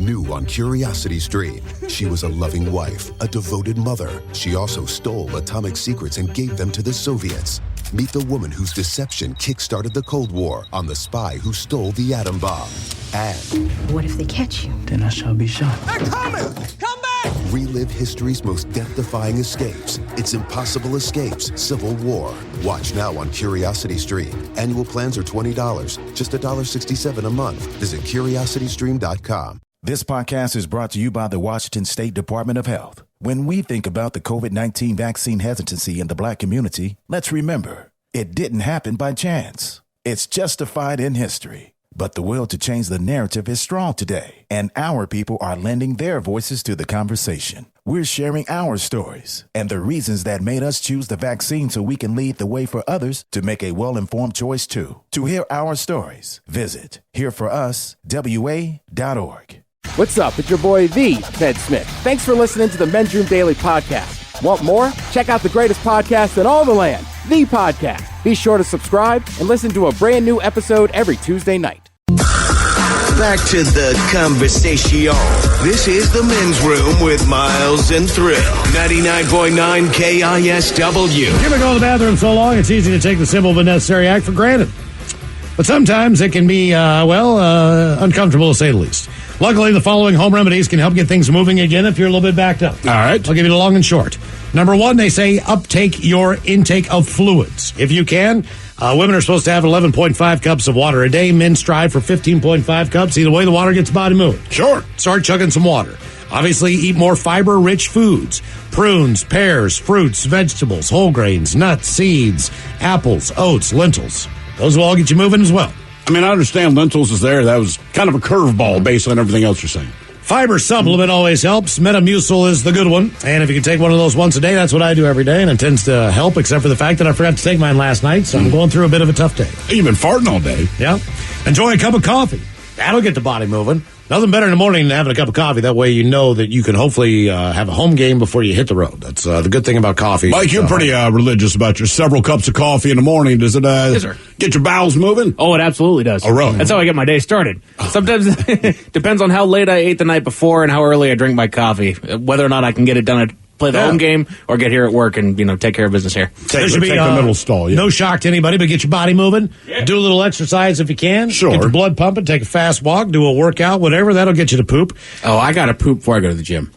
New on Curiosity Stream. She was a loving wife, a devoted mother. She also stole atomic secrets and gave them to the Soviets. Meet the woman whose deception kick-started the Cold War on the spy who stole the atom bomb. And what if they catch you? Then I shall be shot. They're coming! Come back! relive history's most death-defying escapes. It's Impossible Escapes, Civil War. Watch now on Curiosity Stream. Annual plans are $20, just $1.67 a month. Visit curiositystream.com. This podcast is brought to you by the Washington State Department of Health. When we think about the COVID-19 vaccine hesitancy in the Black community, let's remember, it didn't happen by chance. It's justified in history. But the will to change the narrative is strong today, and our people are lending their voices to the conversation. We're sharing our stories and the reasons that made us choose the vaccine so we can lead the way for others to make a well-informed choice too. To hear our stories, visit hereforuswa.org. What's up? It's your boy, The Ted Smith. Thanks for listening to the Men's Room Daily Podcast. Want more? Check out the greatest podcast in all the land, The Podcast. Be sure to subscribe and listen to a brand new episode every Tuesday night. Back to the conversation. This is the Men's Room with Miles and Thrill. 99.9 KISW. You ever go to the bathroom so long it's easy to take the simple but necessary act for granted? But sometimes it can be, uncomfortable to say the least. Luckily, the following home remedies can help get things moving again if you're a little bit backed up. All right. I'll give you the long and short. Number one, they say uptake your intake of fluids. If you can, women are supposed to have 11.5 cups of water a day. Men strive for 15.5 cups. Either way, the water gets the body moving. Sure. Start chugging some water. Obviously, eat more fiber-rich foods. Prunes, pears, fruits, vegetables, whole grains, nuts, seeds, apples, oats, lentils. Those will all get you moving as well. I mean, I understand lentils is there. That was kind of a curveball based on everything else you're saying. Fiber supplement always helps. Metamucil is the good one. And if you can take one of those once a day, that's what I do every day, and it tends to help, except for the fact that I forgot to take mine last night, so I'm going through a bit of a tough day. You've been farting all day. Yeah. Enjoy a cup of coffee. That'll get the body moving. Nothing better in the morning than having a cup of coffee. That way you know that you can hopefully have a home game before you hit the road. That's the good thing about coffee. Mike, you're pretty religious about your several cups of coffee in the morning. Does it yes, sir. Get your bowels moving? Oh, it absolutely does. Oh, really? That's how I get my day started. Sometimes depends on how late I ate the night before and how early I drink my coffee, whether or not I can get it done at play the home game or get here at work and, take care of business here. There should be the middle stall. Yeah. No shock to anybody, but get your body moving. Yeah. Do a little exercise if you can. Sure. Get your blood pumping, take a fast walk, do a workout, whatever. That'll get you to poop. Oh, I got to poop before I go to the gym.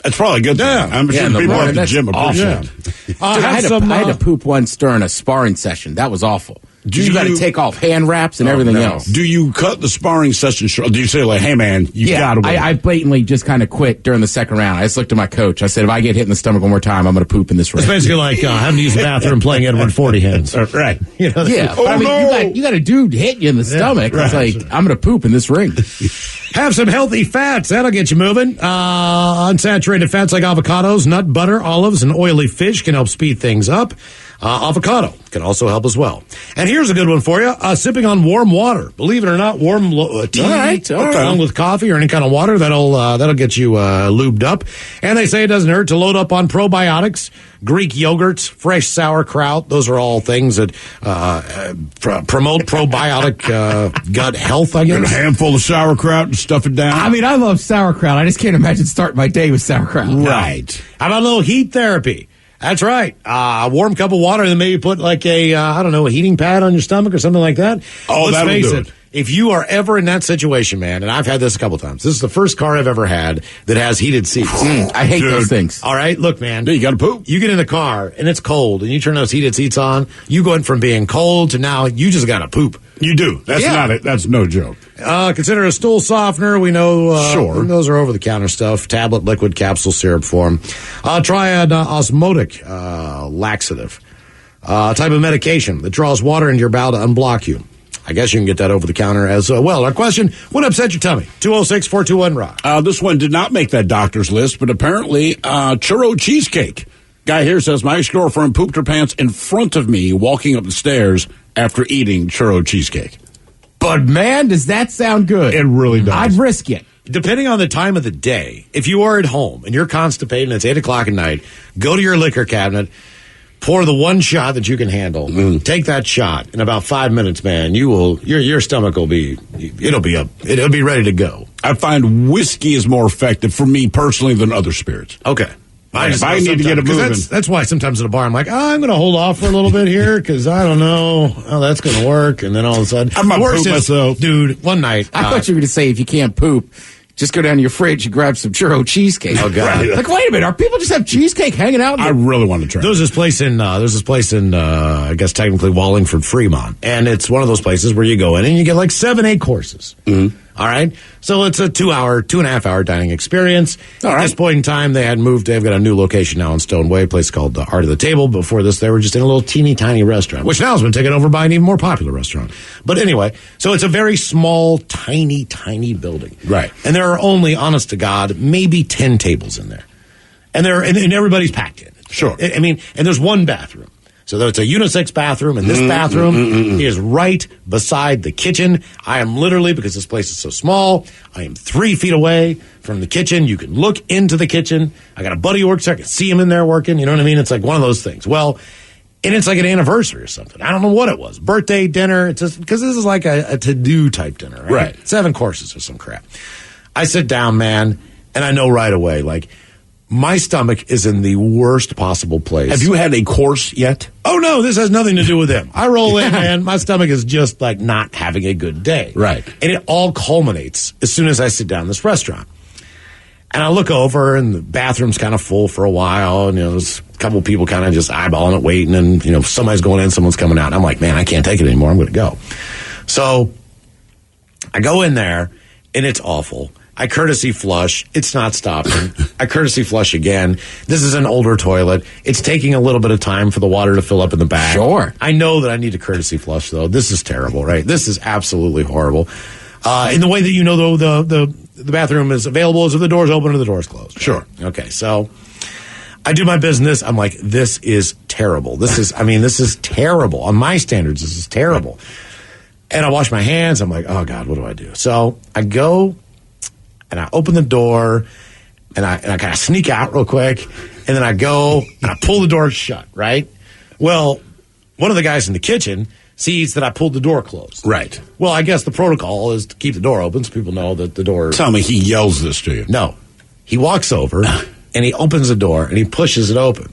That's probably a good thing. I'm sure people at the gym appreciate it. Dude, I had to poop once during a sparring session. That was awful. You got to take off hand wraps and everything else. Do you cut the sparring session short? Do you say, like, hey, man, you got to win? I blatantly just kind of quit during the second round. I just looked at my coach. I said, if I get hit in the stomach one more time, I'm going to poop in this ring. It's basically like having to use the bathroom playing Edward 40 hands. Right. Yeah, but you got a dude hit you in the stomach. Right. It's like, I'm going to poop in this ring. Have some healthy fats. That'll get you moving. Unsaturated fats like avocados, nut butter, olives, and oily fish can help speed things up. Avocado can also help as well. And here's a good one for you. Sipping on warm water. Believe it or not, warm tea along with coffee or any kind of water, that'll get you lubed up. And they say it doesn't hurt to load up on probiotics, Greek yogurts, fresh sauerkraut. Those are all things that promote probiotic gut health, I guess. Get a handful of sauerkraut and stuff it down. I mean, I love sauerkraut. I just can't imagine starting my day with sauerkraut. Right. How about a little heat therapy? That's right. A warm cup of water and then maybe put like a heating pad on your stomach or something like that. Oh, let's face do it. If you are ever in that situation, man, and I've had this a couple times. This is the first car I've ever had that has heated seats. I hate those things. All right, look, man. You got to poop. You get in the car and it's cold and you turn those heated seats on. You go in from being cold to now you just got to poop. You do. That's not it. That's no joke. Consider a stool softener. We know sure. Those are over-the-counter stuff. Tablet, liquid, capsule, syrup form. Try an osmotic laxative. Type of medication that draws water into your bowel to unblock you. I guess you can get that over the counter as well. Our question, what upset your tummy? 206-421-ROCK. This one did not make that doctor's list, but apparently churro cheesecake. Guy here says, my ex-girlfriend pooped her pants in front of me walking up the stairs after eating churro cheesecake. But, man, does that sound good? It really does. I'd risk it. Depending on the time of the day, if you are at home and you're constipated and it's 8 o'clock at night, go to your liquor cabinet, Pour the one shot that you can handle. Take that shot. In about 5 minutes, man, your stomach will be ready to go. I find whiskey is more effective for me personally than other spirits. Okay. If I need to get it moving. That's why sometimes at a bar I'm like, I'm going to hold off for a little bit here because I don't know how that's going to work. And then all of a sudden, I'm going to poop myself. Dude, one night. I thought you were going to say if you can't poop, just go down to your fridge and grab some churro cheesecake. Oh, God. Right. Like, wait a minute. Are people just have cheesecake hanging out? I really want to try. There's this place in, I guess technically Wallingford, Fremont. And it's one of those places where you go in and you get like 7-8 courses. Mm-hmm. All right. So it's a 2.5 hour dining experience. At this point in time, they've got a new location now in Stoneway, a place called Art of the Table. Before this, they were just in a little teeny tiny restaurant, which now has been taken over by an even more popular restaurant. But anyway, so it's a very small, tiny building. Right. And there are only, honest to God, maybe 10 tables in there. And everybody's packed in. Sure. I mean, and there's one bathroom. So it's a unisex bathroom, and this bathroom is right beside the kitchen. I am literally, because this place is so small, I am 3 feet away from the kitchen. You can look into the kitchen. I got a buddy who works there. I can see him in there working. You know what I mean? It's like one of those things. Well, and it's like an anniversary or something. I don't know what it was. Birthday dinner. It's just because this is like a to-do type dinner, right? 7 courses or some crap. I sit down, man, and I know right away, like, my stomach is in the worst possible place. Have you had a course yet? Oh, no, this has nothing to do with them. I roll in, man. My stomach is just like not having a good day. Right. And it all culminates as soon as I sit down in this restaurant. And I look over, and the bathroom's kind of full for a while. And, there's a couple people kind of just eyeballing it, waiting. And, somebody's going in, someone's coming out. And I'm like, man, I can't take it anymore. I'm going to go. So I go in there, and it's awful. I courtesy flush. It's not stopping. I courtesy flush again. This is an older toilet. It's taking a little bit of time for the water to fill up in the back. Sure. I know that I need to courtesy flush, though. This is terrible, right? This is absolutely horrible. In the way that though, the bathroom is available is if the door's open or the door's closed. Sure. Okay, so I do my business. I'm like, this is terrible. This is terrible. On my standards, this is terrible. And I wash my hands. I'm like, oh, God, what do I do? So I go... and I open the door, and I kind of sneak out real quick, and then I go, and I pull the door shut, right? Well, one of the guys in the kitchen sees that I pulled the door closed. Right. Well, I guess the protocol is to keep the door open so people know that the door... Tell me he yells this to you. No. He walks over, and he opens the door, and he pushes it open.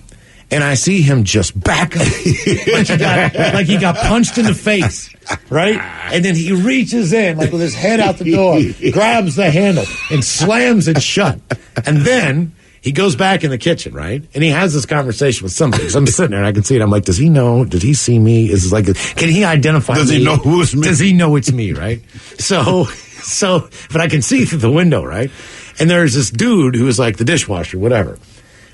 And I see him just back up like he got punched in the face, right? And then he reaches in, like with his head out the door, grabs the handle, and slams it shut. And then he goes back in the kitchen, right? And he has this conversation with somebody. So I'm sitting there, and I can see it. I'm like, does he know? Did he see me? Is it like, can he identify me? Does he know who it's me? Does he know it's me, right? So, but I can see through the window, right? And there's this dude who is like the dishwasher, whatever.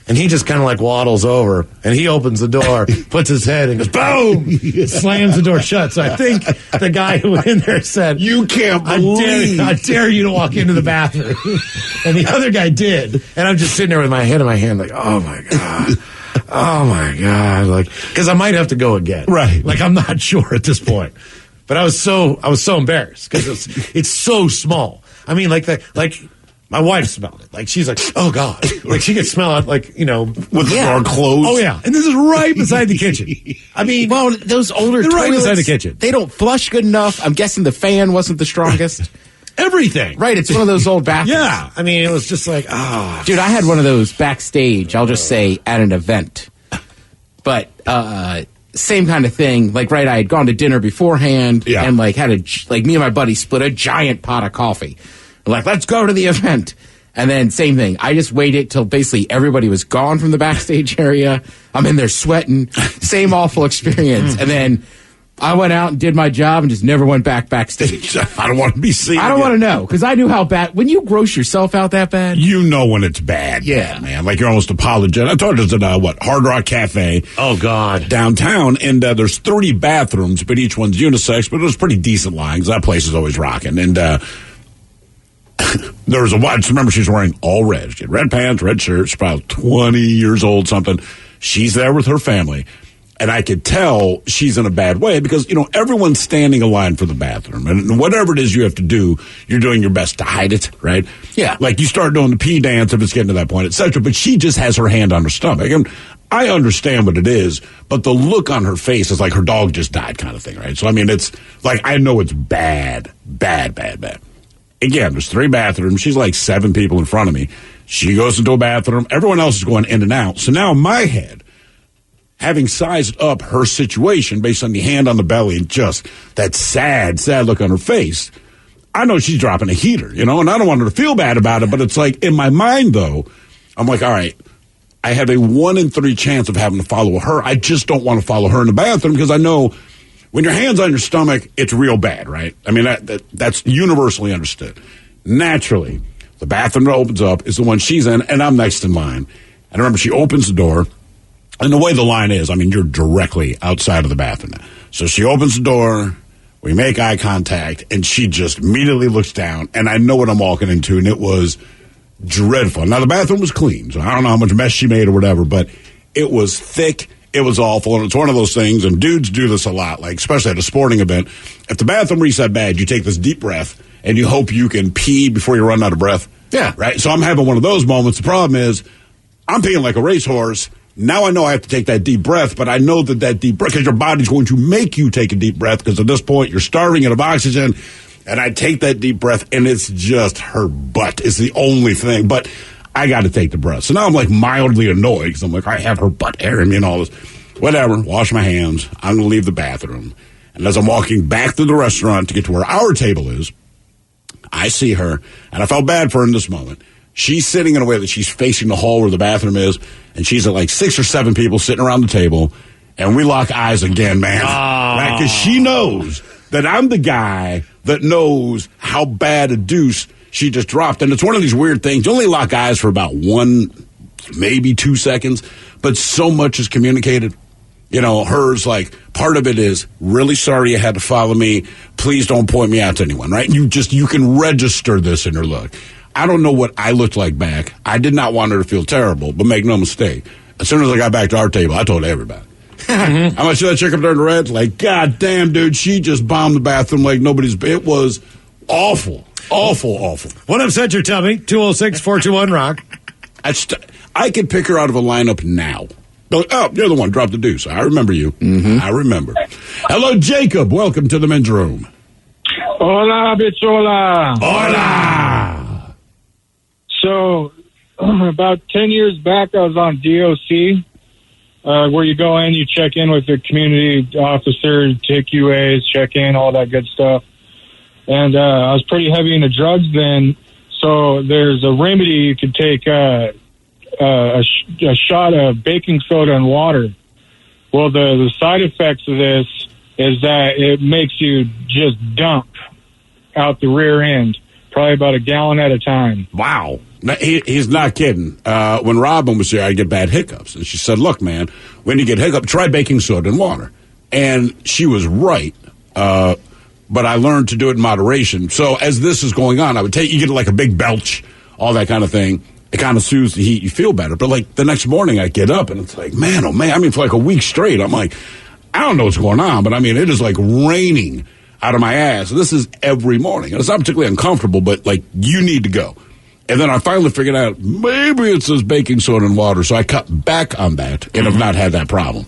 And he just kind of like waddles over, and he opens the door, puts his head, and goes, boom! Slams the door shut. So I think the guy who went in there said, you can't believe I dare you to walk into the bathroom. And the other guy did. And I'm just sitting there with my head in my hand like, oh, my God. Oh, my God. Like, because I might have to go again. Right. Like, I'm not sure at this point. But I was so embarrassed because it's so small. I mean, my wife smelled it. Like, she's like, oh, God. Like, she could smell it, like, with the door closed. Oh, yeah. And this is right beside the kitchen. I mean, well, those older toilets, right beside the kitchen. They don't flush good enough. I'm guessing the fan wasn't the strongest. Everything. Right, it's one of those old bathrooms. Yeah. I mean, it was just like, Dude, I had one of those backstage, I'll just say, at an event. But, same kind of thing. Like, right, I had gone to dinner beforehand and, like, me and my buddy split a giant pot of coffee. Like, let's go to the event. And then same thing. I just waited till basically everybody was gone from the backstage area. I'm in there sweating. Same awful experience. And then I went out and did my job and just never went backstage. I don't want to be seen. I don't want to know, because I knew how bad. When you gross yourself out that bad, you know when it's bad. Yeah, man. Like, you're almost apologetic. I told you it's at Hard Rock Cafe. Oh, God. Downtown, and there's 30 bathrooms, but each one's unisex. But it was pretty decent lines. That place is always rocking. And there was I just remember she's wearing all red. She had red pants, red shirt. She's probably 20 years old, something. She's there with her family. And I could tell she's in a bad way because, everyone's standing in line for the bathroom. And whatever it is you have to do, you're doing your best to hide it, right? Yeah. Like, you start doing the pee dance if it's getting to that point, et cetera. But she just has her hand on her stomach. And I understand what it is, but the look on her face is like her dog just died kind of thing, right? So, I mean, it's like, I know it's bad. Again, there's 3 bathrooms. She's like 7 people in front of me. She goes into a bathroom. Everyone else is going in and out. So now in my head, having sized up her situation based on the hand on the belly and just that sad look on her face, I know she's dropping a heater, and I don't want her to feel bad about it, but it's like, in my mind, though, I'm like, all right, I have a 1 in 3 chance of having to follow her. I just don't want to follow her in the bathroom because I know when your hand's on your stomach, it's real bad, right? I mean, that's universally understood. Naturally, the bathroom that opens up is the one she's in, and I'm next in line. And I remember she opens the door, and the way the line is, I mean, you're directly outside of the bathroom. So she opens the door, we make eye contact, and she just immediately looks down, and I know what I'm walking into, and it was dreadful. Now, the bathroom was clean, so I don't know how much mess she made or whatever, but it was thick. It was awful, and it's one of those things, and dudes do this a lot, like especially at a sporting event. If the bathroom reset bad, you take this deep breath, and you hope you can pee before you run out of breath. Yeah. Right? So I'm having one of those moments. The problem is I'm peeing like a racehorse. Now I know I have to take that deep breath, but I know that deep breath, because your body's going to make you take a deep breath, because at this point you're starving of oxygen, and I take that deep breath, and it's just her butt is the only thing. But I got to take the breath. So now I'm like mildly annoyed because I'm like, I have her butt airing me and all this. Whatever, wash my hands. I'm going to leave the bathroom. And as I'm walking back to the restaurant to get to where our table is, I see her, and I felt bad for her in this moment. She's sitting in a way that she's facing the hall where the bathroom is, and she's at like 6 or 7 people sitting around the table, and we lock eyes again, man. Right? Because she knows that I'm the guy that knows how bad a deuce she just dropped. And it's one of these weird things. You only lock eyes for about 1, maybe 2 seconds, but so much is communicated. Hers, like, part of it is, really sorry you had to follow me. Please don't point me out to anyone, right? You can register this in her look. I don't know what I looked like back. I did not want her to feel terrible, but make no mistake. As soon as I got back to our table, I told everybody. I'm going to see that chick up there in the red. Like, God damn, dude, she just bombed the bathroom like nobody's. It was awful. Awful. What upset your tummy? 206-421-ROCK. I could pick her out of a lineup now. Oh, you're the one. Drop the deuce. I remember you. Mm-hmm. I remember. Hello, Jacob. Welcome to the men's room. Hola, bichola. Hola. So, about 10 years back, I was on DOC, where you go in, you check in with the community officer, take UAs, check in, all that good stuff. And I was pretty heavy into drugs then, so there's a remedy you could take, a shot of baking soda and water. Well, the side effects of this is that it makes you just dump out the rear end, probably about a gallon at a time. Wow. He's not kidding. When Robin was here, I get bad hiccups. And she said, look, man, when you get hiccups, try baking soda and water. And she was right. But I learned to do it in moderation. So as this is going on, you get like a big belch, all that kind of thing. It kind of soothes the heat. You feel better. But like the next morning I get up and it's like, man, oh man. I mean, for like a week straight, I'm like, I don't know what's going on, but I mean, it is like raining out of my ass. This is every morning. And it's not particularly uncomfortable, but like you need to go. And then I finally figured out maybe it's this baking soda and water. So I cut back on that and have not had that problem.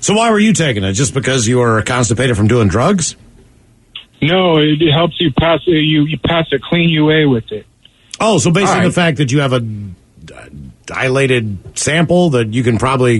So why were you taking it? Just because you were constipated from doing drugs? No, it helps you pass it. You pass a clean UA with it. Oh, so based on the fact that you have a dilated sample that you can probably,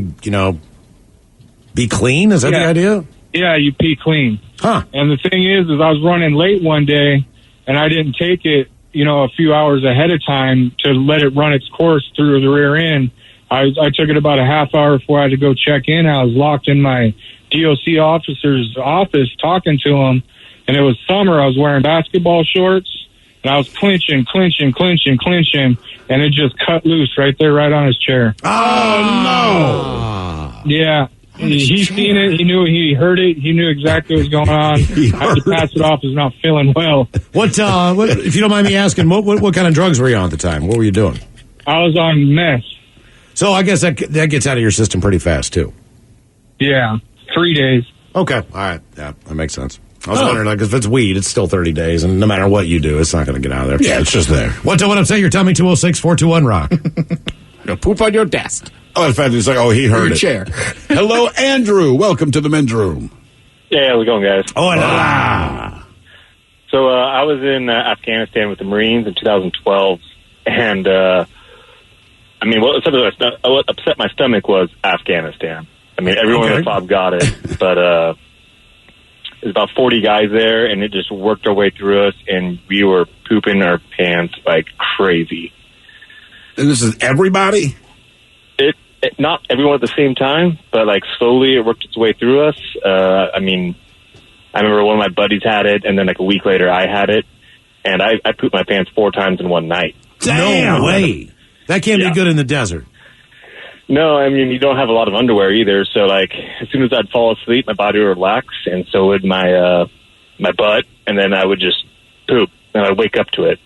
be clean? Is that the idea? Yeah, you pee clean. Huh. And the thing is I was running late one day, and I didn't take it, a few hours ahead of time to let it run its course through the rear end. I took it about a half hour before I had to go check in. I was locked in my DOC officer's office talking to him, and it was summer. I was wearing basketball shorts, and I was clinching, and it just cut loose right there, right on his chair. Oh, no. Yeah. He seen it. He knew. He heard it. He knew exactly what was going on. I had to pass it off as not feeling well. What, if you don't mind me asking, what kind of drugs were you on at the time? What were you doing? I was on meth. So I guess that gets out of your system pretty fast, too. Yeah, 3 days. Okay. All right. Yeah, that makes sense. I was wondering, like, if it's weed, it's still 30 days, and no matter what you do, it's not going to get out of there. Yeah, it's just there. What upset your tummy? 206-421-ROCK. No, poop on your desk. Oh, in fact, he's like, oh, he heard Your it. chair. Hello, Andrew. Welcome to the men's room. Yeah, how's it going, guys? Hola. So I was in Afghanistan with the Marines in 2012, and what upset my stomach was Afghanistan. I mean, everyone in the club got it, but there's about 40 guys there, and it just worked our way through us, and we were pooping our pants like crazy. And this is everybody? Not everyone at the same time, but like slowly it worked its way through us. I remember one of my buddies had it, and then like a week later I had it, and I pooped my pants 4 times in one night. Damn. No way. That can't be good in the desert. No, I mean, you don't have a lot of underwear either, so like as soon as I'd fall asleep, my body would relax, and so would my butt, and then I would just poop, and I'd wake up to it.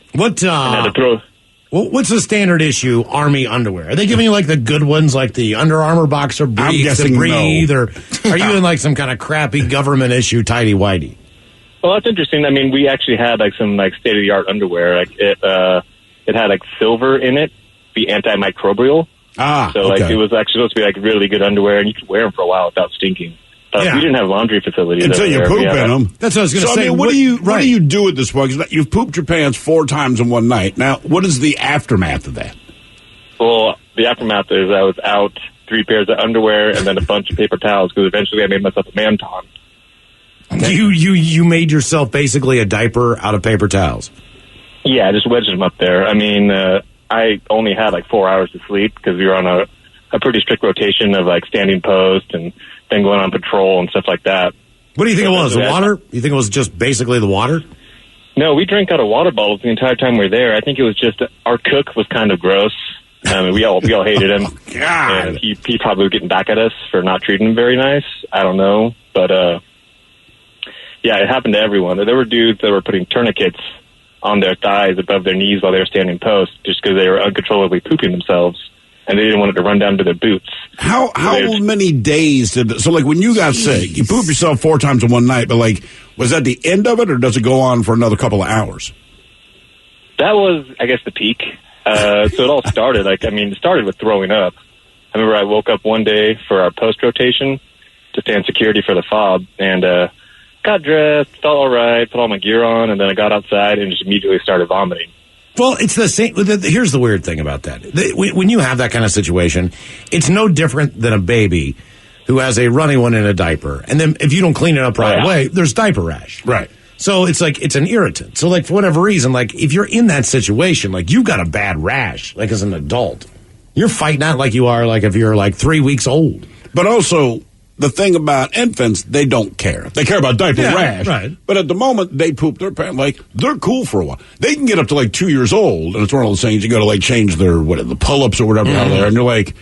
What's the standard issue Army underwear? Are they giving you like the good ones, like the Under Armour boxer briefs to breathe, or are you in like some kind of crappy government issue tighty whitey? Well, that's interesting. I mean, we actually had like some like state of the art underwear. Like it had like silver in it, be antimicrobial. So like it was actually supposed to be like really good underwear, and you could wear them for a while without stinking. But we didn't have laundry facilities until you poop in them. That's what I was going to say. I mean, what do you do at this point? 'Cause you've pooped your pants 4 times in one night. Now, what is the aftermath of that? Well, the aftermath is I was out 3 pairs of underwear and then a bunch of paper towels because eventually I made myself a man-ton. You made yourself basically a diaper out of paper towels. Yeah, I just wedged them up there. I mean, I only had like 4 hours to sleep because we were on a pretty strict rotation of like standing post and then going on patrol and stuff like that. What do you think it was? The water? You think it was just basically the water? No, we drank out of water bottles the entire time we were there. I think it was just our cook was kind of gross. I mean, we all hated him. Oh, God. And he probably was getting back at us for not treating him very nice. I don't know, but yeah, it happened to everyone. There were dudes that were putting tourniquets on their thighs above their knees while they were standing post just because they were uncontrollably pooping themselves, and they didn't want it to run down to their boots. How many days so like when you got sick, you pooped yourself 4 times in one night, but like was that the end of it, or does it go on for another couple of hours? That was, I guess, the peak. So it all started it started with throwing up. I remember I woke up one day for our post rotation to stand security for the fob, and got dressed, felt all right, put all my gear on, and then I got outside and just immediately started vomiting. Well, it's the same. Here's the weird thing about that. When you have that kind of situation, it's no different than a baby who has a runny one in a diaper. And then if you don't clean it up right away, there's diaper rash. Right. So it's like, it's an irritant. So like, for whatever reason, like if you're in that situation, like you've got a bad rash, like as an adult, you're fighting out like you are like if you're like 3 weeks old. But also, the thing about infants, they don't care. They care about diaper rash. Right. But at the moment they poop their pants, like, they're cool for a while. They can get up to like 2 years old, and it's one of those things you got to like change the pull-ups or whatever out there, and you're like,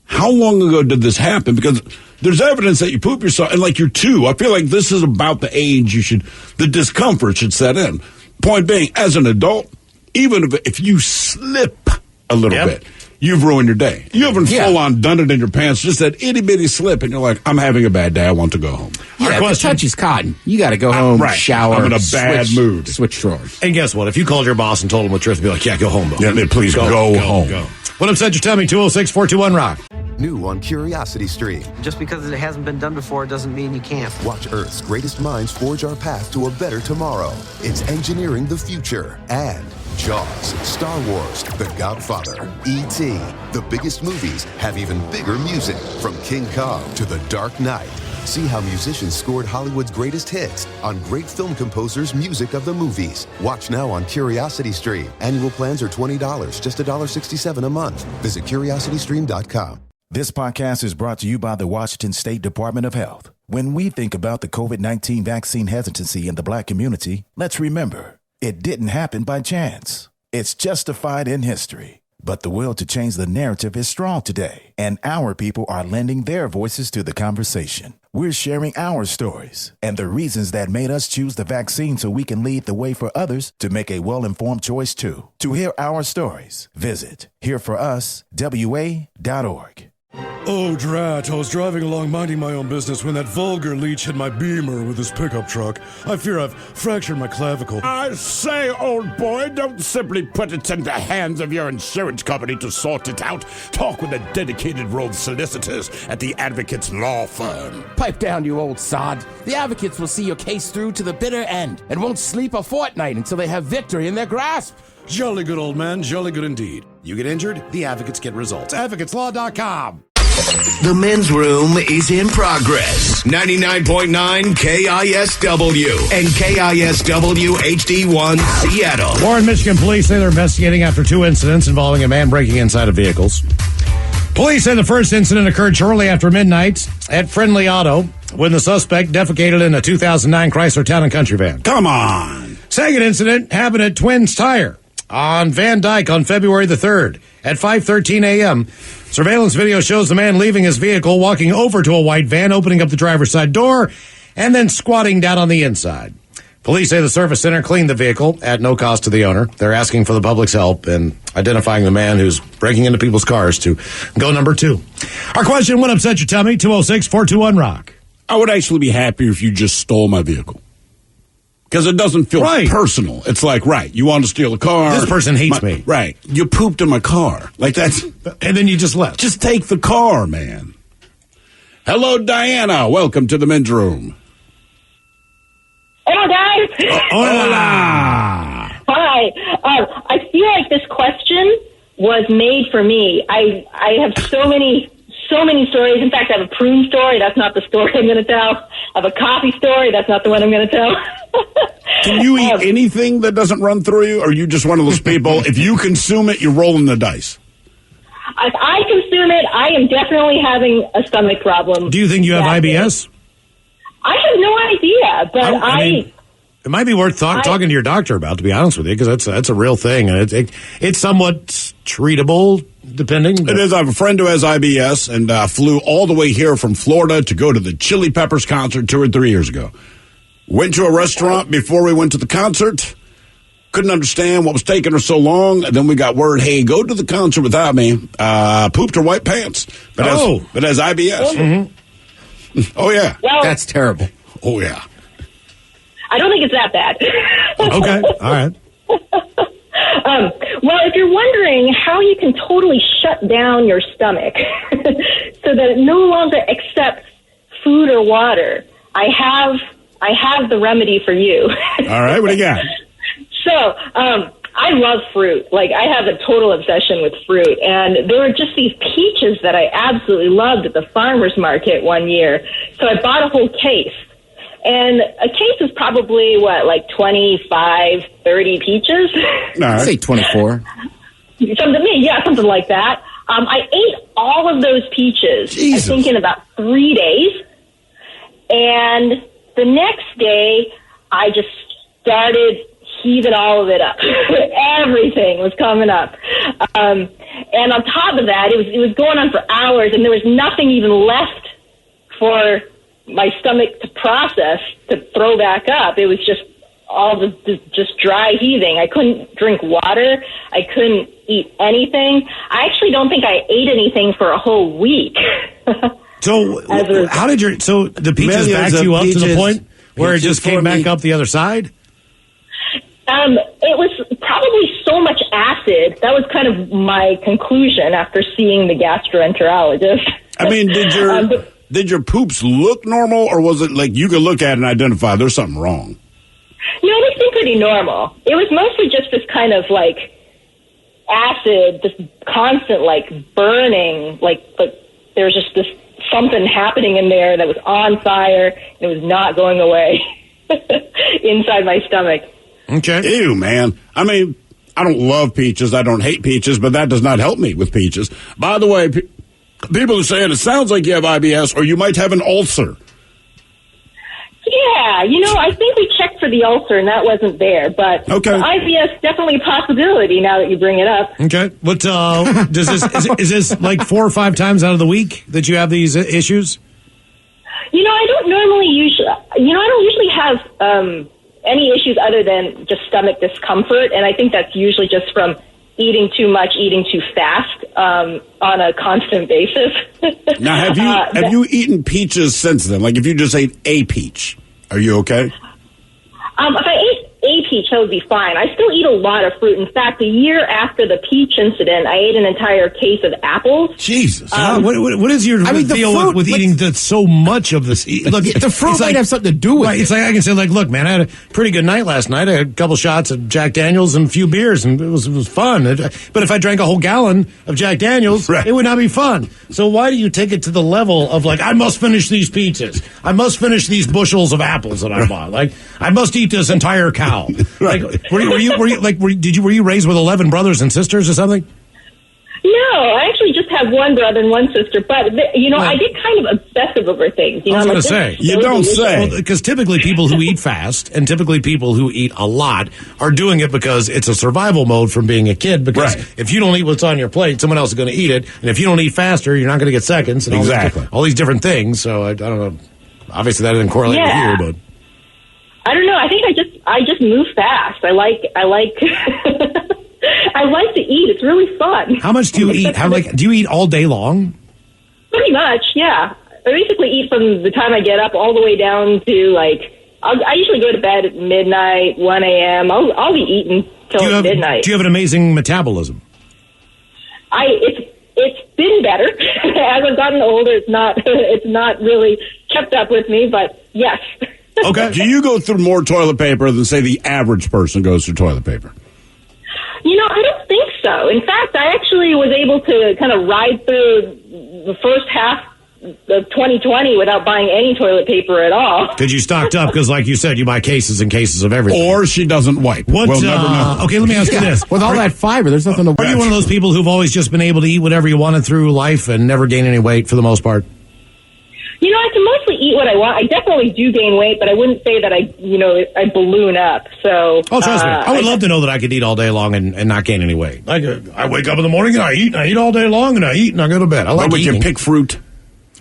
how long ago did this happen? Because there's evidence that you poop yourself, and like you're 2. I feel like this is about the age the discomfort should set in. Point being, as an adult, even if you slip a little bit, you've ruined your day. You haven't full-on done it in your pants, just that itty-bitty slip, and you're like, I'm having a bad day, I want to go home. Yeah, if the touch is cotton, you got to go home, shower. I'm in a bad mood. Switch drawers. And guess what? If you called your boss and told him the truth, be like, yeah, go home, though. Yeah, please go home. Go. What upset your tummy? 206-421-ROCK. New on Curiosity Stream. Just because it hasn't been done before doesn't mean you can't. Watch Earth's greatest minds forge our path to a better tomorrow. It's engineering the future. And Jaws, Star Wars, The Godfather, E.T. The biggest movies have even bigger music. From King Kong to The Dark Knight. See how musicians scored Hollywood's greatest hits on great film composers' music of the movies. Watch now on Curiosity Stream. Annual plans are $20, just $1.67 a month. Visit CuriosityStream.com. This podcast is brought to you by the Washington State Department of Health. When we think about the COVID-19 vaccine hesitancy in the Black community, let's remember, it didn't happen by chance. It's justified in history. But the will to change the narrative is strong today, and our people are lending their voices to the conversation. We're sharing our stories and the reasons that made us choose the vaccine so we can lead the way for others to make a well-informed choice too. To hear our stories, visit hereforuswa.org. Oh, drat. I was driving along minding my own business when that vulgar leech hit my Beamer with his pickup truck. I fear I've fractured my clavicle. I say, old boy, don't simply put it in the hands of your insurance company to sort it out. Talk with the dedicated road solicitors at the Advocates Law Firm. Pipe down, you old sod. The Advocates will see your case through to the bitter end and won't sleep a fortnight until they have victory in their grasp. Jolly good, old man. Jolly good indeed. You get injured, the Advocates get results. AdvocatesLaw.com. The men's room is in progress. 99.9 KISW and KISW HD1 Seattle. Warren, Michigan police say they're investigating after 2 incidents involving a man breaking inside of vehicles. Police say the first incident occurred shortly after midnight at Friendly Auto when the suspect defecated in a 2009 Chrysler Town & Country van. Come on. Second incident happened at Twins Tire on Van Dyke on February the 3rd at 5:13 a.m. Surveillance video shows the man leaving his vehicle, walking over to a white van, opening up the driver's side door, and then squatting down on the inside. Police say the service center cleaned the vehicle at no cost to the owner. They're asking for the public's help in identifying the man who's breaking into people's cars to go number 2. Our question, what upset your tummy? 206-421-ROCK. I would actually be happier if you just stole my vehicle. Because it doesn't feel personal. It's like, right, you want to steal a car. This person hates me. Right. You pooped in my car. Like that's... And then you just left. Just take the car, man. Hello, Diana. Welcome to the men's room. Hello, guys. Hola. Hi. I feel like this question was made for me. I have so many stories. In fact, I have a prune story. That's not the story I'm going to tell. I have a coffee story. That's not the one I'm going to tell. Can you eat anything that doesn't run through you? Or are you just one of those people, if you consume it, you're rolling the dice? If I consume it, I am definitely having a stomach problem. Do you think you have IBS? I have no idea, but I mean, it might be worth talking to your doctor about, to be honest with you, because that's a real thing, and it's somewhat treatable, depending. It is. I have a friend who has IBS and flew all the way here from Florida to go to the Chili Peppers concert 2 or 3 years ago. Went to a restaurant before we went to the concert. Couldn't understand what was taking her so long. And then we got word, hey, go to the concert without me. Pooped her white pants. But has IBS. Mm-hmm. Oh, yeah. Well, that's terrible. Oh, yeah. I don't think it's that bad. Okay. All right. Well, if you're wondering how you can totally shut down your stomach so that it no longer accepts food or water, I have the remedy for you. All right, what do you got? So, I love fruit. Like, I have a total obsession with fruit. And there were just these peaches that I absolutely loved at the farmer's market one year. So I bought a whole case. And a case is probably, like 25, 30 peaches? I'd say 24. Something like that. I ate all of those peaches, Jesus. I think, in about 3 days. And the next day, I just started heaving all of it up. Everything was coming up. And on top of that, it was going on for hours, and there was nothing even left for my stomach to process, to throw back up. It was just all just dry heaving. I couldn't drink water. I couldn't eat anything. I actually don't think I ate anything for a whole week. So the peaches backed you up to the point where it just came back up the other side? It was probably so much acid. That was kind of my conclusion after seeing the gastroenterologist. I mean, did your poops look normal, or was it like you could look at it and identify there's something wrong? No, they seemed pretty normal. It was mostly just this kind of like acid, this constant like burning, like there was just this something happening in there that was on fire and it was not going away inside my stomach. Okay. Ew, man. I mean, I don't love peaches. I don't hate peaches, but that does not help me with peaches. By the way, people are saying it sounds like you have IBS or you might have an ulcer. Yeah, I think we checked for the ulcer and that wasn't there, but okay. IBS definitely a possibility now that you bring it up. Okay, but is this like 4 or 5 times out of the week that you have these issues? I don't usually have any issues other than just stomach discomfort, and I think that's usually just from eating too much, eating too fast on a constant basis. Now, have you eaten peaches since then? Like, if you just ate a peach, are you okay? If I ate a peach, that would be fine. I still eat a lot of fruit. In fact, a year after the peach incident, I ate an entire case of apples. Jesus. What is your deal with eating so much of this? Look, the fruit might have something to do with it. It's like I can say, like, look, man, I had a pretty good night last night. I had a couple shots of Jack Daniels and a few beers, and it was fun. But if I drank a whole gallon of Jack Daniels, it would not be fun. So why do you take it to the level of, like, I must finish these peaches. I must finish these bushels of apples that I bought. Like, I must eat this entire cow. Like, were you raised with 11 brothers and sisters or something? No, I actually just have one brother and one sister. But I get kind of obsessive over things. I was going to say, you don't say, because typically people who eat fast and typically people who eat a lot are doing it because it's a survival mode from being a kid. Because if you don't eat what's on your plate, someone else is going to eat it, and if you don't eat faster, you're not going to get seconds. And all these different things. So I don't know. Obviously, that didn't correlate with you, but. I don't know. I think I just move fast. I like I like to eat. It's really fun. How much do you eat? Do you eat all day long? Pretty much, yeah. I basically eat from the time I get up all the way down to I usually go to bed at midnight, 1 a.m. I'll be eating till midnight. Do you have an amazing metabolism? It's been better as I've gotten older. It's not really kept up with me, but yes. Okay. Do you go through more toilet paper than, say, the average person goes through toilet paper? I don't think so. In fact, I actually was able to kind of ride through the first half of 2020 without buying any toilet paper at all. Because you stocked up, because like you said, you buy cases and cases of everything. Or she doesn't wipe. We'll never know. Okay, let me ask you this. With all that fiber, there's nothing to wipe. Are you one of those people who've always just been able to eat whatever you wanted through life and never gain any weight for the most part? I can mostly eat what I want. I definitely do gain weight, but I wouldn't say that I balloon up. So, trust me, I would love to know that I could eat all day long and not gain any weight. Like, I wake up in the morning and I eat all day long, and I eat and I go to bed. I like eating. You pick fruit?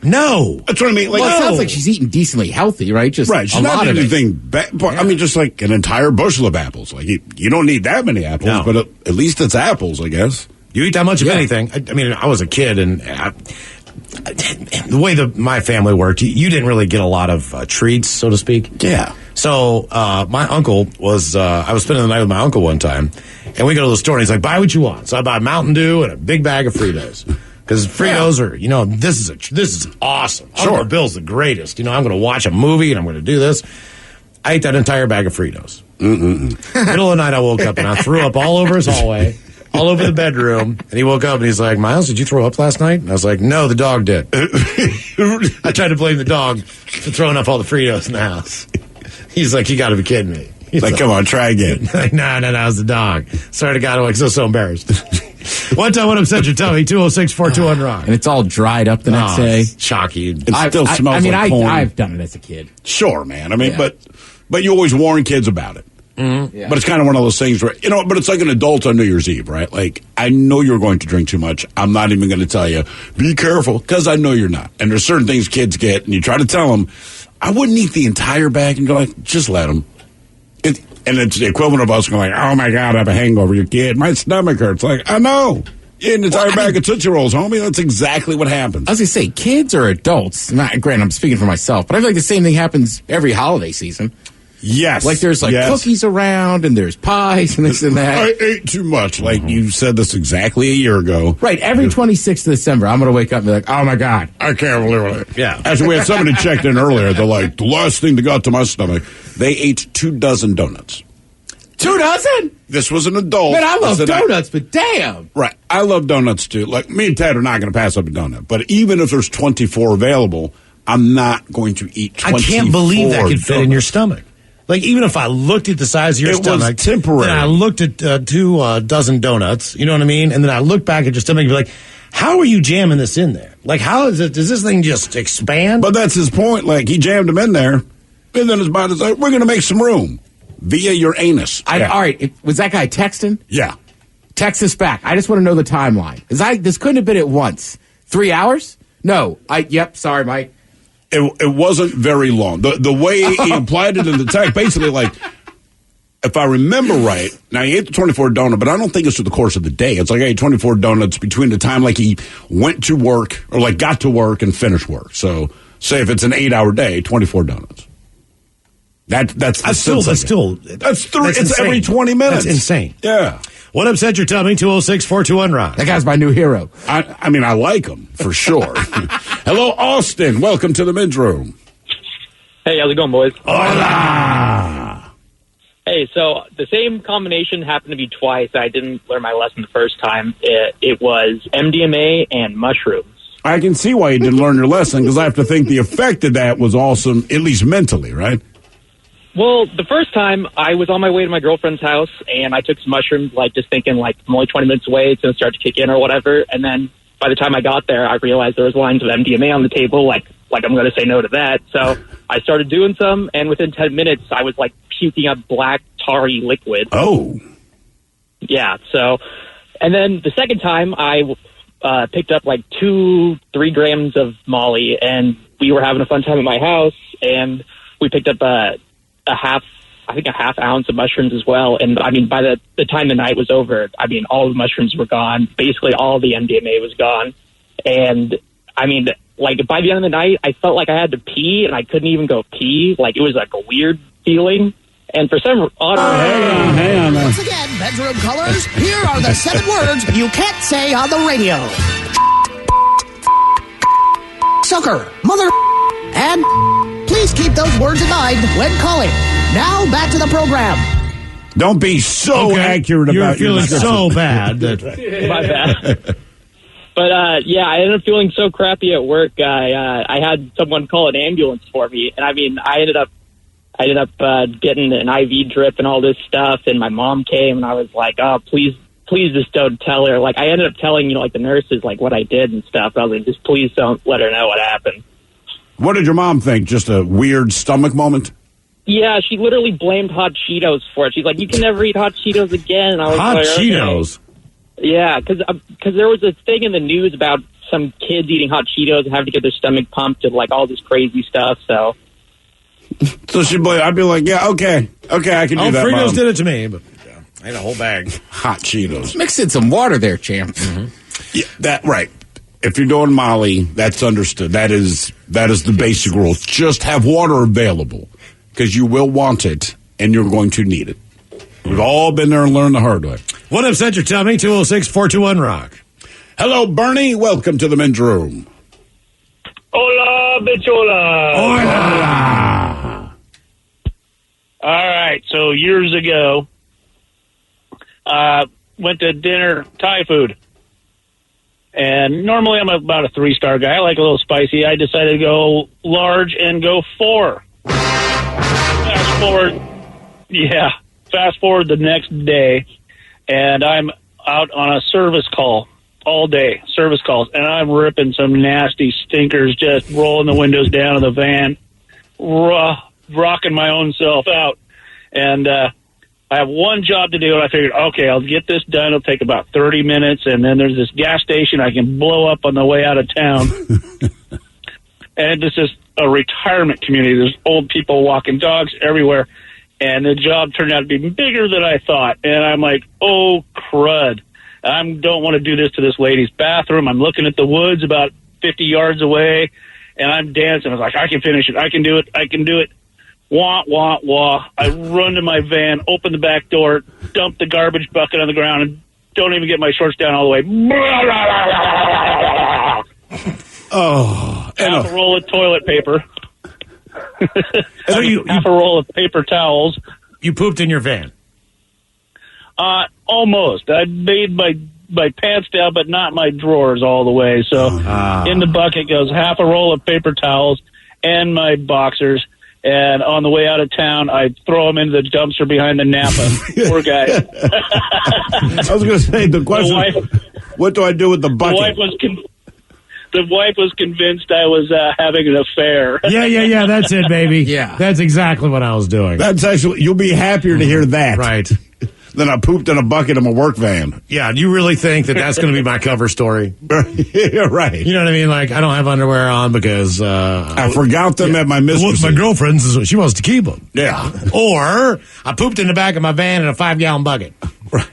No, that's what I mean. It sounds like she's eating decently healthy, right? Just she's not eating anything bad. I mean, just like an entire bushel of apples. Like you don't need that many apples, but at least it's apples, I guess. You eat that much of anything. I mean, I was a kid, and the way my family worked, you didn't really get a lot of treats, so to speak. Yeah. So my uncle was, I was spending the night with my uncle one time, and we go to the store, and he's like, buy what you want. So I buy Mountain Dew and a big bag of Fritos. Because Fritos are, this is awesome. Sure. Uncle Bill's the greatest. I'm going to watch a movie, and I'm going to do this. I ate that entire bag of Fritos. Middle of the night, I woke up, and I threw up all over his hallway. All over the bedroom, and he woke up and he's like, Miles, did you throw up last night? And I was like, no, the dog did. I tried to blame the dog for throwing up all the Fritos in the house. He's like, you got to be kidding me. He's like, come on, try again. Like, no, it was the dog. Sorry to God, I'm like so embarrassed. One time when upset your tummy, 206-4200-ROCK. And it's all dried up the next day. It's chalky. It still smells like corn. I've done it as a kid. Sure, man. I mean, but you always warn kids about it. Mm-hmm. Yeah. But it's kind of one of those things where, but it's like an adult on New Year's Eve, right? Like, I know you're going to drink too much. I'm not even going to tell you, be careful, because I know you're not. And there's certain things kids get, and you try to tell them, I wouldn't eat the entire bag, and go like, just let them. And it's the equivalent of us going like, oh my God, I have a hangover, you kid. My stomach hurts. Like, I know. You ate an entire bag of Tootsie Rolls, homie. That's exactly what happens. I was going to say, kids or adults, granted, I'm speaking for myself, but I feel like the same thing happens every holiday season. Yes. Like there's cookies around and there's pies and this and that. I ate too much. Like you said this exactly a year ago. Right. Every 26th of December, I'm going to wake up and be like, oh my God, I can't believe it. Yeah. Actually, we had somebody checked in earlier. They're like, the last thing that got to my stomach, they ate 24 donuts. 24? This was an adult. Man, I love donuts, but damn. Right. I love donuts too. Like me and Ted are not going to pass up a donut. But even if there's 24 available, I'm not going to eat 24. I can't believe that could fit in your stomach. Like, even if I looked at the size of your stomach. It was temporary. Then I looked at 2 dozen donuts, you know what I mean? And then I looked back at your stomach and be like, how are you jamming this in there? Like, how is it? Does this thing just expand? But that's his point. Like, he jammed them in there, and then his body's like, we're going to make some room via your anus. All right. Was that guy texting? Yeah. Text us back. I just want to know the timeline. This couldn't have been at once. 3 hours? No. Sorry, Mike. It wasn't very long. The way he implied it in the text, basically like, if I remember right, now he ate the 24 donut, but I don't think it's through the course of the day. It's like I ate 24 donuts between the time like he went to work or like got to work and finished work. So say if it's an 8-hour day, 24 donuts. That's every 20 minutes. That's insane. Yeah. What upset your tummy? 206-421-ROCK. That guy's my new hero. I mean, I like him for sure. Hello, Austin. Welcome to the men's room. Hey, how's it going, boys? Hola. Hey, so the same combination happened to be twice. I didn't learn my lesson the first time. It was MDMA and mushrooms. I can see why you didn't learn your lesson, because I have to think the effect of that was awesome, at least mentally, right? Well, the first time I was on my way to my girlfriend's house, and I took some mushrooms, like just thinking, like, I'm only 20 minutes away, it's going to start to kick in or whatever. And then by the time I got there, I realized there was lines of MDMA on the table, like I'm going to say no to that. So I started doing some, and within 10 minutes, I was, like, puking up black, tarry liquid. Oh. Yeah, so, and then the second time, I picked up, like, 2-3 grams of Molly, and we were having a fun time at my house, and we picked up a half ounce of mushrooms as well. And I mean, by the time the night was over, I mean, all the mushrooms were gone. Basically all the MDMA was gone. And I mean, like by the end of the night, I felt like I had to pee and I couldn't even go pee. Like it was like a weird feeling. And for some odd hang on. Once again, bedroom colors, here are the 7 words you can't say on the radio. Sucker, mother, and please keep those words in mind when calling. Now, back to the program. Don't be so accurate You're about feeling your so bad. That my bad. But yeah, I ended up feeling so crappy at work. I had someone call an ambulance for me, and I mean, I ended up getting an IV drip and all this stuff. And my mom came, and I was like, "Oh, please just don't tell her." Like, I ended up telling like the nurses like what I did and stuff. I was like, "Just please don't let her know what happened." What did your mom think? Just a weird stomach moment? Yeah, she literally blamed hot Cheetos for it. She's like, "You can never eat hot Cheetos again." And I was hot like, Cheetos? Okay. Yeah, because there was a thing in the news about some kids eating hot Cheetos and having to get their stomach pumped and like all this crazy stuff. So she'd be, I'd be like, yeah, okay, I can do that. Fritos Mom. did it to me, but I had a whole bag. Hot Cheetos. Mix in some water there, champ. Yeah, that right. If you're doing Molly, that's understood. That is the basic rule. Just have water available because you will want it and you're going to need it. We've all been there and learned the hard way. What upset your tummy? 206-421-ROCK. Hello, Bernie. Welcome to the men's room. Hola, bichola. Hola. All right, so years ago, went to dinner, Thai food. And normally I'm about a 3-star guy. I like a little spicy. I decided to go large and go 4. Fast forward the next day, and I'm out on a service call all day, service calls, and I'm ripping some nasty stinkers, just rolling the windows down of the van, rocking my own self out. And I have one job to do, and I figured, okay, I'll get this done. It'll take about 30 minutes, and then there's this gas station I can blow up on the way out of town. And this is a retirement community. There's old people walking dogs everywhere, and the job turned out to be bigger than I thought. And I'm like, oh, crud. I don't want to do this to this lady's bathroom. I'm looking at the woods about 50 yards away, and I'm dancing. I was like, I can finish it. I can do it. Wah, wah, wah. I run to my van, open the back door, dump the garbage bucket on the ground, and don't even get my shorts down all the way. Oh. Half a roll of toilet paper. So half a roll of paper towels. You pooped in your van? Almost. I made my pants down, but not my drawers all the way. So in the bucket goes half a roll of paper towels and my boxers. And on the way out of town, I throw them into the dumpster behind the Napa. Poor guy. I was going to say, the question, what do I do with the bucket? The wife was convinced I was having an affair. Yeah, that's it, baby. Yeah. That's exactly what I was doing. That's actually, you'll be happier to hear that. Right. Then I pooped in a bucket in my work van. Yeah, do you really think that that's going to be my cover story? Yeah, right. You know what I mean? Like, I don't have underwear on because... I forgot them at my mistress. My girlfriend's is she wants to keep them. Yeah. Or I pooped in the back of my van in a 5-gallon bucket. Right.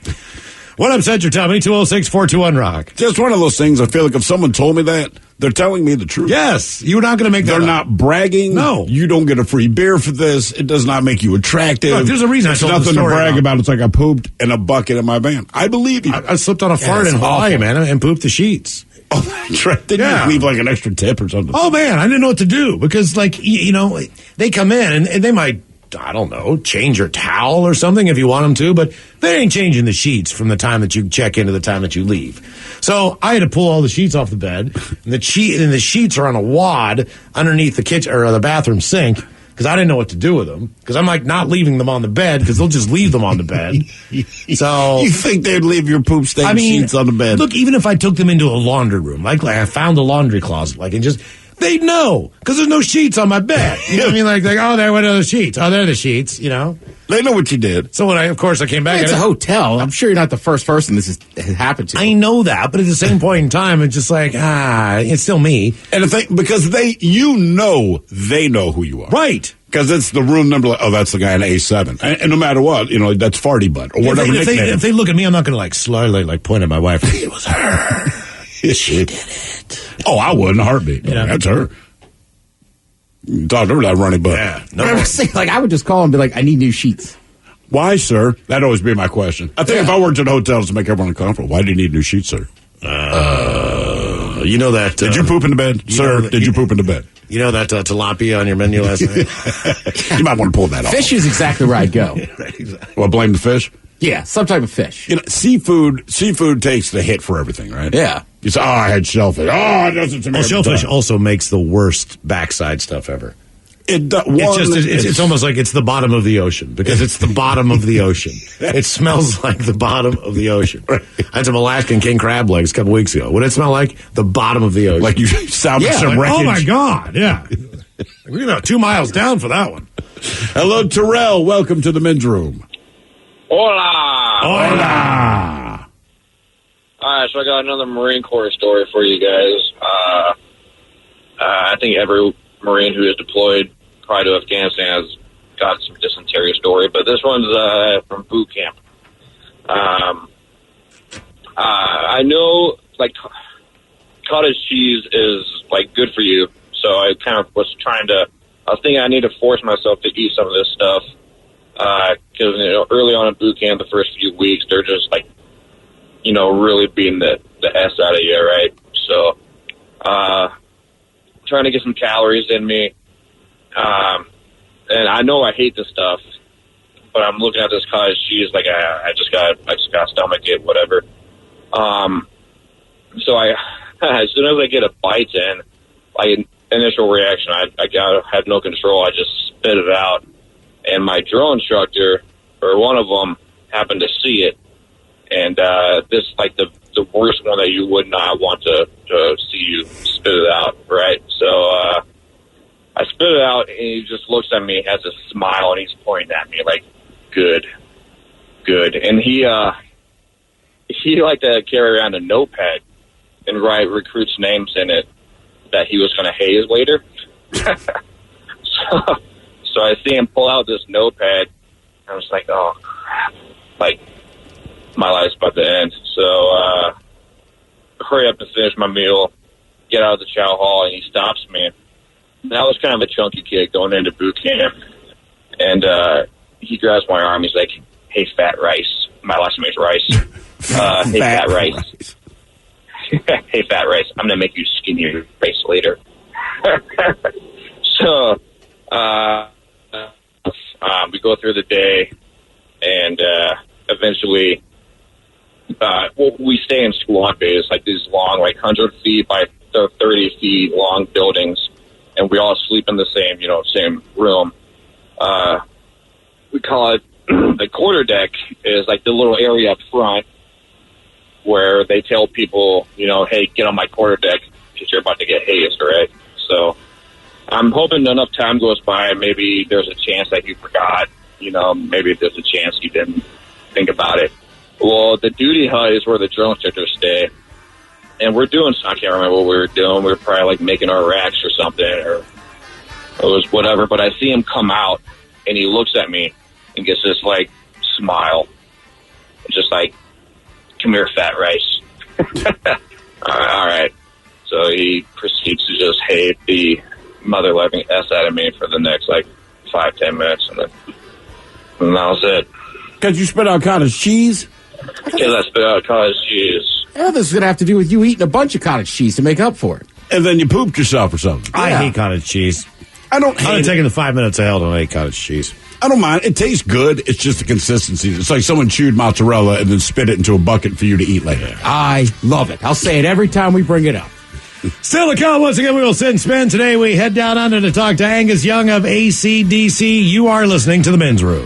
What upset your tummy? 206-421-ROCK. Just one of those things. I feel like if someone told me that, they're telling me the truth. Yes. You're not going to make that They're up. not bragging. No. You don't get a free beer for this. It does not make you attractive. Look, there's a reason It's I told the nothing to story brag about. It's like I pooped in a bucket in my van. I believe you. I slipped on a fart in Hawaii, man, and pooped the sheets. Oh, that's right. Didn't you leave like an extra tip or something? Oh, man, I didn't know what to do because, like, you know, they come in and they might, I don't know, change your towel or something if you want them to, but they ain't changing the sheets from the time that you check in to the time that you leave. So I had to pull all the sheets off the bed, and the sheets are on a wad underneath the kitchen or the bathroom sink because I didn't know what to do with them because I'm like not leaving them on the bed because they'll just leave them on the bed. So you think they'd leave your poop stained sheets on the bed? Look, even if I took them into a laundry room, like I found a laundry closet, like and just. They'd know because there's no sheets on my bed. You know what I mean? Like, oh, there went the sheets. Oh, they're the sheets. You know, they know what you did. So when I came back, it's a hotel. I'm sure you're not the first person this has happened to. I know that, but at the same point in time, it's just like it's still me. And because they know who you are, right? Because it's the room number. Like, oh, that's the guy in A7, and no matter what, you know, that's Farty Butt or whatever. If they look at me, I'm not going to like slyly like point at my wife. It was her. She did it. Oh, I wouldn't heartbeat. Yeah. That's her. Talk to her that running butt. Yeah. No. I would just call and be like, I need new sheets. Why, sir? That'd always be my question. I think if I worked at hotels to make everyone uncomfortable, why do you need new sheets, sir? You know that. Did you poop in the bed? Sir, did you poop in the bed? You know that tilapia on your menu last night? You might want to pull that off. Fish is exactly where I'd go. Well, blame the fish? Yeah, some type of fish. You know, seafood takes the hit for everything, right? Yeah. You say, I had shellfish. Oh, it doesn't to me. Well, shellfish also makes the worst backside stuff ever. It's almost like it's the bottom of the ocean because it's the bottom of the ocean. It smells like the bottom of the ocean. I had some Alaskan king crab legs a couple weeks ago. What did it smell like? The bottom of the ocean. Like you salvaged some wreckage. Oh my God! Yeah, we're about 2 miles down for that one. Hello, Terrell. Welcome to the men's room. Hola. Hola. All right, so I got another Marine Corps story for you guys. I think every Marine who is deployed prior to Afghanistan has got some dysentery story, but this one's from boot camp. I know, like, cottage cheese is, like, good for you, so I kind of was thinking I need to force myself to eat some of this stuff, because, early on in boot camp, the first few weeks, they're just, like, really beating the S out of you, right? So, trying to get some calories in me. And I know I hate this stuff, but I'm looking at this cottage cheese like I just got to stomach it, whatever. So as soon as I get a bite in, like initial reaction, I had no control. I just spit it out, and my drill instructor, or one of them, happened to see it, and this like the worst one that you would not want to see you spit it out, right? So I spit it out, and he just looks at me, has a smile, and he's pointing at me like, good. And he liked to carry around a notepad and write recruits' names in it that he was going to haze later. So I see him pull out this notepad, and I was like, oh, crap. Like, my life's about to end. So hurry up and finish my meal, get out of the chow hall, and he stops me. And I was kind of a chunky kid going into boot camp. And he grabs my arm. He's like, hey, fat rice. My last name is Rice. Hey, fat rice. Hey, fat rice. I'm going to make you skinnier rice later. So we go through the day, and eventually we stay in squad bays, like these long, like 100 feet by 30 feet long buildings, and we all sleep in the same room. We call it the quarter deck is like the little area up front where they tell people, hey, get on my quarter deck because you're about to get hazed, right? So I'm hoping enough time goes by, maybe there's a chance that you forgot, maybe there's a chance you didn't think about it. Well, the duty hut is where the drill instructors stay. And we're doing, I can't remember what we were doing. We were probably like making our racks or something, or it was whatever. But I see him come out, and he looks at me and gets this like smile. Just like, come here, fat rice. All right. So he proceeds to just hate the mother-loving S out of me for the next, 5-10 minutes. And that was it. Because you spit out cottage cheese? Because I spit out cottage cheese. Yeah, this is going to have to do with you eating a bunch of cottage cheese to make up for it. And then you pooped yourself or something. I hate cottage cheese. I don't hate it. taking the 5 minutes of hell to make cottage cheese. I don't mind. It tastes good. It's just the consistency. It's like someone chewed mozzarella and then spit it into a bucket for you to eat later. I love it. I'll say it every time we bring it up. Still to come. Once again, we will sit and spin. Today we head down under to talk to Angus Young of AC/DC. You are listening to The Men's Room.